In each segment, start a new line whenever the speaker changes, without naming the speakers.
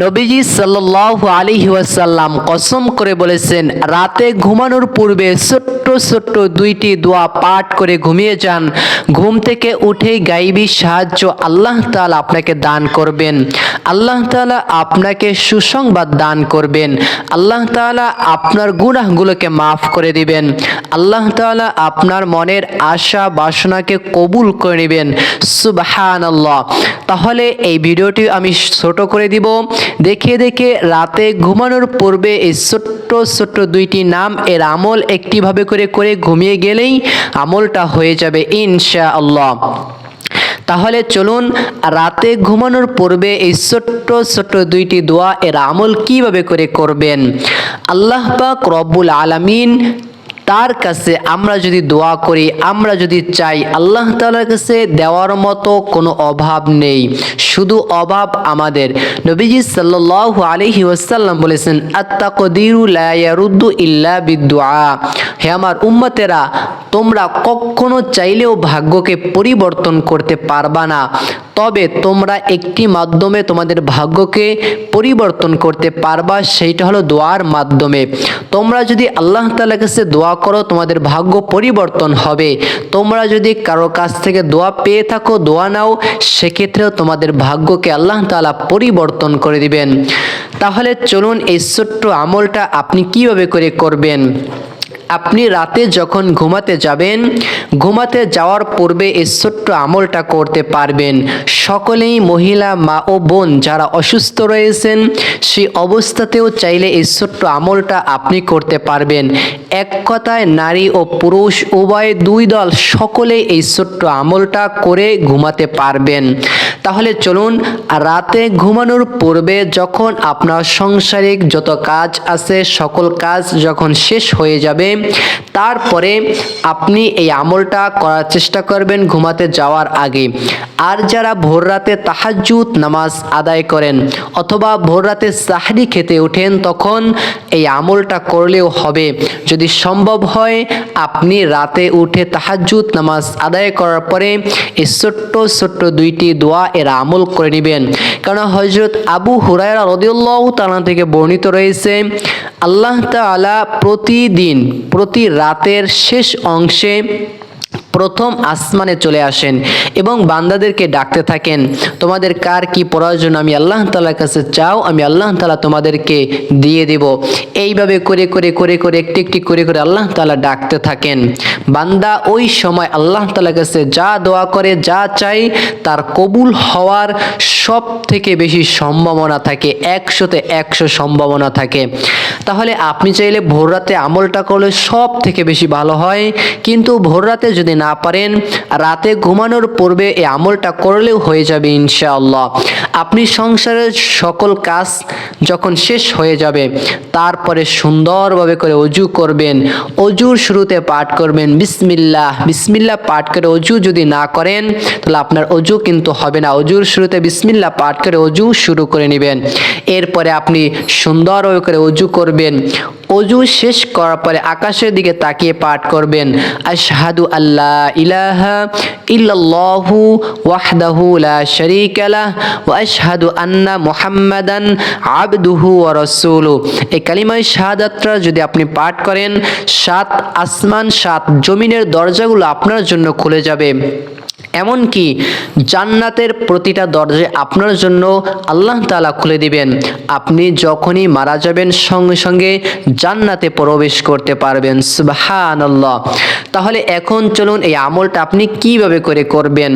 নবীজি সাল্লাল্লাহু আলাইহি ওয়াসাল্লাম কসম করে বলেছেন, রাতে ঘুমানোর পূর্বে ছোট্ট ছোট্ট দুইটি দোয়া পাঠ করে ঘুমিয়ে যান। ঘুম থেকে উঠেই গায়বী সাহায্য আল্লাহ তাআলা আপনাকে দান করবেন। আল্লাহ তাআলা আপনাকে সুসংবাদ দান করবেন। আল্লাহ তাআলা আপনার গুনাহগুলোকে মাফ করে দিবেন। আল্লাহ তাআলা আপনার মনের আশা বাসনাকে কবুল করে নেবেন। সুবহানাল্লাহ। তাহলে এই ভিডিওটি আমি ছোট করে দিব। দেখে দেখে রাতে ঘুমানোর পূর্বে এই ছোট্ট ছোট্ট দুইটি নাম এর আমল একটিভাবে করে করে ঘুমিয়ে গেলেই আমলটা হয়ে যাবে ইনশাআল্লাহ। তাহলে চলুন রাতে ঘুমানোর পূর্বে এই ছোট্ট ছোট্ট দুইটি দোয়া এর আমল কিভাবে করে করবেন। আল্লাহ পাক রব্বুল আলামিন তার কাছে আমরা যদি দোয়া করি, আমরা যদি চাই, আল্লাহ তাআলার কাছে দেওয়ার মতো কোনো অভাব নেই, শুধু অভাব আমাদের। নবীজি সাল্লাল্লাহু আলাইহি ওয়াসাল্লাম বলেছেন, আত-তাকদিরু লা ইয়ারুদ্দু ইল্লা বিদ-দুআ। হে আমার উম্মতেরা, তোমরা কখনো চাইলেও ভাগ্যকে পরিবর্তন করতে পারবা না, তবে তোমরা একটি মাধ্যমে তোমাদের ভাগ্যকে পরিবর্তন করতে পারবা, সেইটা হলো দোয়ার মাধ্যমে। তোমরা যদি আল্লাহ তাআলার কাছে দোয়া করো, তোমাদের ভাগ্য পরিবর্তন হবে। তোমরা যদি কারো কাছ থেকে দোয়া পেয়ে থাকো, দোয়া নাও, সেক্ষেত্রেও তোমাদের ভাগ্যকে আল্লাহ তাআলা পরিবর্তন করে দিবেন। তাহলে চলুন এই ছোট্ট আমলটা আপনি কিভাবে করে করবেন। আপনি রাতে যখন ঘুমাতে যাবেন, ঘুমাতে যাওয়ার পূর্বে এই ছোট্ট আমলটা করতে পারবেন। সকলেই মহিলা মা ও বোন যারা অসুস্থ রয়েছেন, সেই অবস্থাতেও চাইলে এই ছোট্ট আমলটা আপনি করতে পারবেন। এক কথায় নারী ও পুরুষ উভয় দুই দল সকলেই এই ছোট্ট আমলটা করে ঘুমাতে পারবেন। তাহলে চলুন রাতে ঘুমানোর পূর্বে যখন আপনার সাংসারিক যত কাজ আছে, সকল কাজ যখন শেষ হয়ে যাবে, তারপরে আপনি এই আমলটা করার চেষ্টা করবেন ঘুমাতে যাওয়ার আগে। আর যারা ভোর রাতে তাহাজ্জুদ নামাজ আদায় করেন অথবা ভোর রাতে সাহরি খেতে ওঠেন, তখন এই আমলটা করলেও হবে। যদি সম্ভব হয় আপনি রাতে উঠে তাহাজ্জুদ নামাজ আদায় করার পরে এই ছোট্ট ছোট্ট দুইটি দোয়া এর আমল করে নেবেন। কারণ হযরত আবু হুরায়রা রাদিয়াল্লাহু তাআলা থেকে বর্ণিত রয়েছে, আল্লাহ তাআলা প্রতিদিন প্রতি রাতের শেষ অংশে প্রথম আসমানে চলে আসেন এবং বান্দাদেরকে ডাকতে থাকেন, তোমাদের কার কি প্রয়োজন আমি আল্লাহ তাআলার কাছে চাও, আমি আল্লাহ তাআলা তোমাদেরকে দিয়ে দেব। এইভাবে করে করে করে করে একটি একটি করে করে আল্লাহ তাআলা ডাকতে থাকেন। বান্দা ওই সময় আল্লাহ তাআলার কাছে যা দোয়া করে, যা চাই, তার কবুল হওয়ার সব থেকে বেশি সম্ভাবনা থাকে, 100তে 100 সম্ভাবনা থাকে। তাহলে আপনি চাইলে ভোর রাতে আমলটা করলে সব থেকে বেশি ভালো হয়। কিন্তু ভোর রাতে যদি না পারেন, রাতে ঘুমানোর পূর্বে এই আমলটা করলেও হয়ে যাবে ইনশাআল্লাহ। আপনি সংসারের সকল কাজ যখন শেষ হয়ে যাবে, তারপরে সুন্দরভাবে করে অজু করবেন। অজুর শুরুতে পাঠ করবেন বিসমিল্লাহ। বিসমিল্লাহ পাঠ করে অজু যদি না করেন, তাহলে আপনার অজু কিন্তু হবে না। অজুর শুরুতে বিসমিল্লাহ পাঠ করে অজু শুরু করে নেবেন। এরপরে আপনি সুন্দরভাবে করে অজু করবেন। অজু শেষ করার পরে আকাশের দিকে তাকিয়ে পাঠ করবেন, আশহাদু আল্লা ইলাহা ইল্লাল্লাহু ওয়াহদাহু লা শারীকা লাহ ওয়া আশহাদু আন্না মুহাম্মাদান আবদুহু ওয়া রাসূলুহু। এই কালিমা শাহাদাতটা যদি আপনি পাঠ করেন, 7 আসমান 7 জমিনের দরজাগুলো আপনার জন্য খুলে যাবে। এমনকি জান্নাতের প্রতিটা দরজা আপনার জন্য আল্লাহ তাআলা খুলে দিবেন। আপনি যখনই মারা যাবেন, সঙ্গে সঙ্গে জান্নাতে প্রবেশ করতে পারবেন। সুবহানাল্লাহ। তাহলে এখন চলুন এই আমলটা আপনি কিভাবে করে করবেন।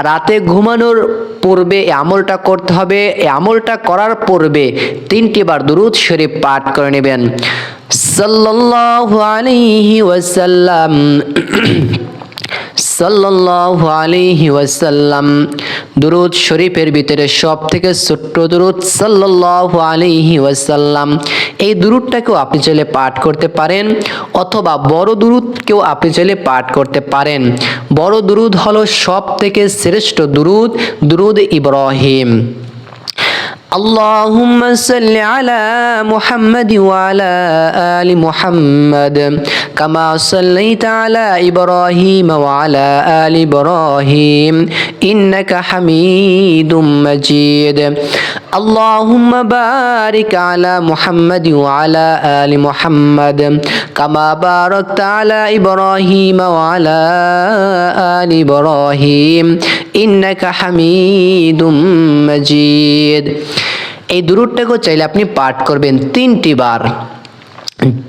রাতে ঘুমানোর পূর্বে এই আমলটা করতে হবে। এই আমলটা করার পূর্বে 3টি বার দুরূদ শরীফ পাঠ করে নেবেন। সাল্লাল্লাহু আলাইহি ওয়াসাল্লাম, সাল্লাল্লাহু আলাইহি ওয়াসাল্লাম। দুরূদ শরীফের ভিতরে সব থেকে ছোট্ট দুরূদ সাল্লাল্লাহু আলাইহি ওয়াসাল্লাম। এই দুরূদটাকেও আপনি চাইলে পাঠ করতে পারেন, অথবা বড় দুরূদকেও আপনি চাইলে পাঠ করতে পারেন। বড় দুরূদ হলো সব থেকে শ্রেষ্ঠ দুরূদ, দুরূদ ইব্রাহিম। আল্লাহুম্মা সাল্লি আলা মুহাম্মাদ ওয়া আলা আলি মুহাম্মাদ কামা সাল্লাইতা আলা ইব্রাহিম ওয়া আলা আলি ইব্রাহিম ইন্নাকা হামিদুম মাজিদ আল্লাহুম্মা বারিক আলা মুহাম্মাদ ওয়া আলা আলি মুহাম্মাদ কামা বারাকতা আলা ইব্রাহিম ওয়া আলা আলি ইব্রাহিম ইন্নাকা হামিদুম মাজিদ। এই দুরূদটাকে চাইলে আপনি পাঠ করবেন 3টি বার।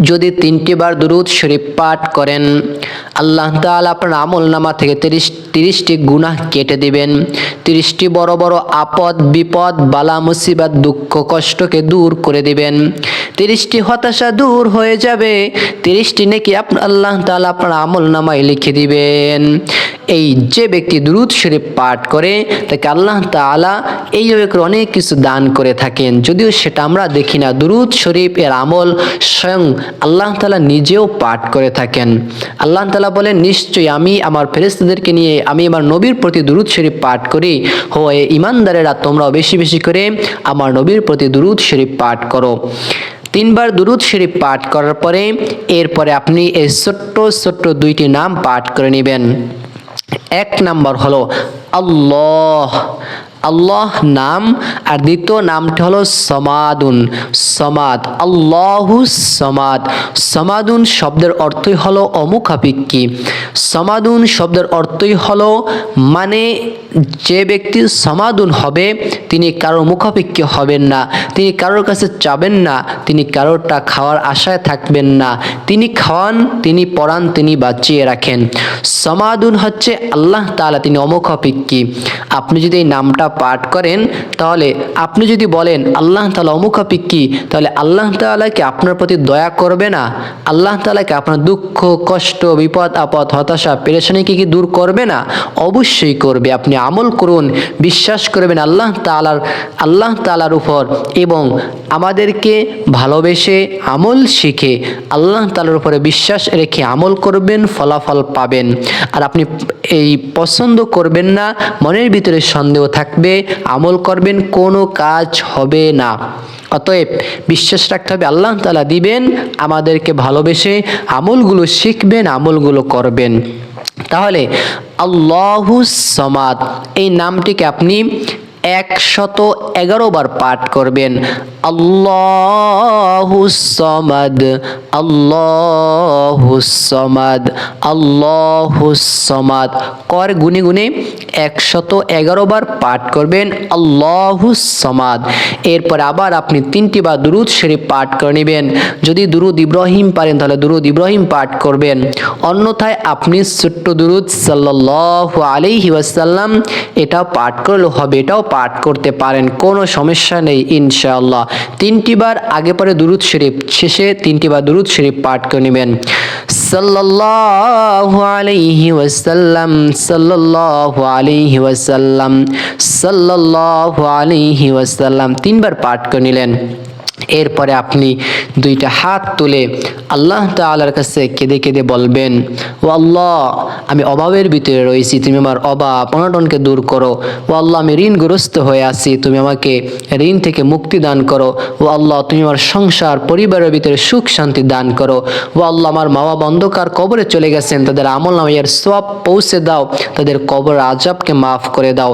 যদি 3টি বার দুরূদ শরীফ পাঠ করেন, আল্লাহ তাআলা আপনার আমলনামা থেকে 30টি গুনাহ কেটে দিবেন। 30টি বড় বড় আপদ বিপদ বালা মুসিবত দুঃখ কষ্টকে দূর করে দিবেন। 30টি হতাশা দূর হয়ে যাবে। 30টি নেকি আল্লাহ তাআলা আপনার আমলনামায় লিখে দিবেন। এই যে ব্যক্তি দুরূদ শরীফ পাঠ করে তাকে আল্লাহ তাআলা এইভাবে করে অনেক কিছু দান করে থাকেন, যদিও সেটা আমরা দেখি না। দুরূদ শরীফ এর আমল স্বয়ং আল্লাহ তাআলা নিজেও পাঠ করে থাকেন। আল্লাহ তাআলা বলেন, নিশ্চয়ই আমি আমার ফেরেশতাদেরকে নিয়ে আমি আমার নবীর প্রতি দুরূদ শরীফ পাঠ করি। হে ঈমানদারেরা, তোমরাও বেশি বেশি করে আমার নবীর প্রতি দুরূদ শরীফ পাঠ করো। 3 বার দুরূদ শরীফ পাঠ করার পরে এরপরে আপনি এই ছোট্ট ছোট্ট 2টি নাম পাঠ করে নেবেন। 1 নাম্বার হলো আল্লাহ, আল্লাহ নাম, আর দ্বিতীয় নামটি হলো সমাদুন, সমাদ, আল্লাহু সমাদ। সমাদুন শব্দের অর্থই হলো অমুখাপেক্ষী। সমাদুন শব্দের অর্থই হলো মানে যে ব্যক্তি সমাদুন হবে তিনি কারোর মুখাপেক্ষী হবেন না, তিনি কারোর কাছে চাবেন না, তিনি কারোরটা খাওয়ার আশায় থাকবেন না। তিনি খাওয়ান, তিনি পড়ান, তিনি বাঁচিয়ে রাখেন। সমাদুন হচ্ছে আল্লাহ তাআলা, তিনি অমুখাপেক্ষী। আপনি যদি এই নামটা পাঠ করেন তাহলে আপনি যদি বলেন আল্লাহ তাআলা অমুখাপেক্ষী, তাহলে আল্লাহ তাআলা কি আপনার প্রতি দয়া করবে না? আল্লাহ তাআলা কি আপনার দুঃখ কষ্ট বিপদ আপদ হতাশা পেরেশানিকে কি দূর করবে না? অবশ্যই করবে। আপনি আমল করুন, বিশ্বাস করবেন আল্লাহ তাআলার উপর, এবং আমাদেরকে ভালোবেসে আমল শিখে আল্লাহ তাআলার উপরে বিশ্বাস রেখে আমল করবেন, ফলাফল পাবেন। আর আপনি এই পছন্দ করবেন না, মনের ভিতরে সন্দেহ থাকবে, আমল করবেন, কোনো কাজ হবে না। অতএব বিশ্বাস রাখতে হবে আল্লাহ তাআলা দিবেন, আমাদেরকে ভালোবেসে আমলগুলো শিখবেন, আমলগুলো করবেন। তাহলে আল্লাহু সমাদ এই নামটিকে আপনি 111 বার পাঠ করবেন। আল্লাহু সমাদ, আল্লাহু সমাদ, আল্লাহু সমাদ কর গুনে গুনে 111 বার পাঠ করবেন আল্লাহু সমাদ। এরপর আবার আপনি 3টি বার দুরূদ শরীফ পাঠ করে নেবেন। যদি দুরূদ ইব্রাহিম পারেন তাহলে দুরূদ ইব্রাহিম পাঠ করবেন, অন্যথায় আপনি ছোট্ট দুরূদ সাল্লাল্লাহু আলাইহি ওয়াসাল্লাম এটাও পাঠ করলে হবে, এটাও পাঠ করতে পারেন, কোনো সমস্যা নেই ইনশাআল্লাহ। 3টি বার আগে পরে দুরূদ শরীফ, শেষে 3টি বার দুরূদ শরীফ পাঠ করে নেবেন। সাল্লাল্লাহু আলাইহি ওয়াসাল্লাম, সাল্লাল্লাহু আলাইহি ওয়াসাল্লাম, সাল্লাল্লাহু আলাইহি ওয়াসাল্লাম 3 বার পাঠ করে নিলেন। এরপরে আপনি 2টা হাত তুলে আল্লাহ তাআলার কাছে কেঁদে কেঁদে বলবেন, ও আল্লাহ, আমি অভাবের ভিতরে রয়েছি, তুমি আমার অভাব অনটনকে দূর করো। ও আল্লাহ, আমি ঋণগ্রস্ত হয়ে আছি, তুমি আমাকে ঋণ থেকে মুক্তি দান করো। ও আল্লাহ, তুমি আমার সংসার পরিবারের ভিতরে সুখ শান্তি দান করো। ও আল্লাহ, আমার মা বাবা অন্ধকার কবরে চলে গেছেন, তাদের আমলনামায় সওয়াব পৌঁছে দাও, তাদের কবর আযাবকে মাফ করে দাও।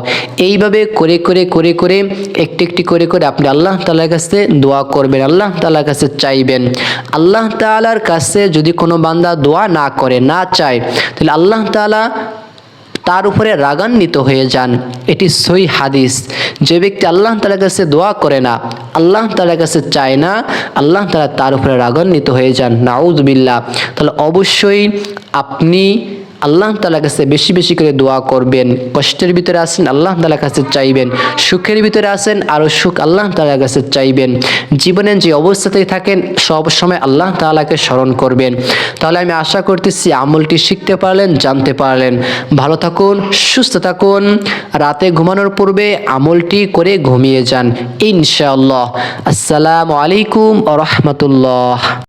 এইভাবে করে করে করে করে একটি একটি করে করে আপনি আল্লাহ তাআলার কাছে দোয়া করবেন, আল্লাহ তাআলার কাছে চাইবেন। আল্লাহ তাআলার কাছে যদি কোনো বান্দা দোয়া না করে, না চায়, তাহলে আল্লাহ তাআলা তার উপরে রাগান্বিত হয়ে যান। এটি সহিহ হাদিস। যে ব্যক্তি আল্লাহ তাআলার কাছে দোয়া করে না, আল্লাহ তাআলার কাছে চায় না, আল্লাহ তাআলা তার উপরে রাগান্বিত হয়ে যান, নাউযুবিল্লাহ। তাহলে অবশ্যই আপনি আল্লাহ তাআলার কাছে বেশি বেশি করে দোয়া করবেন। কষ্টের ভিতরে আছেন, আল্লাহ তাআলার কাছে চাইবেন। সুখের ভিতরে আছেন, আরও সুখ আল্লাহ তাআলার কাছে চাইবেন। জীবনের যে অবস্থাতেই থাকেন সব সময় আল্লাহ তাআলাকে স্মরণ করবেন। তাহলে আমি আশা করতেছি আমলটি শিখতে পারলেন, জানতে পারলেন। ভালো থাকুন, সুস্থ থাকুন। রাতে ঘুমানোর পূর্বে আমলটি করে ঘুমিয়ে যান ইনশাআল্লাহ। আসসালামু আলাইকুম ওয়া রাহমাতুল্লাহ।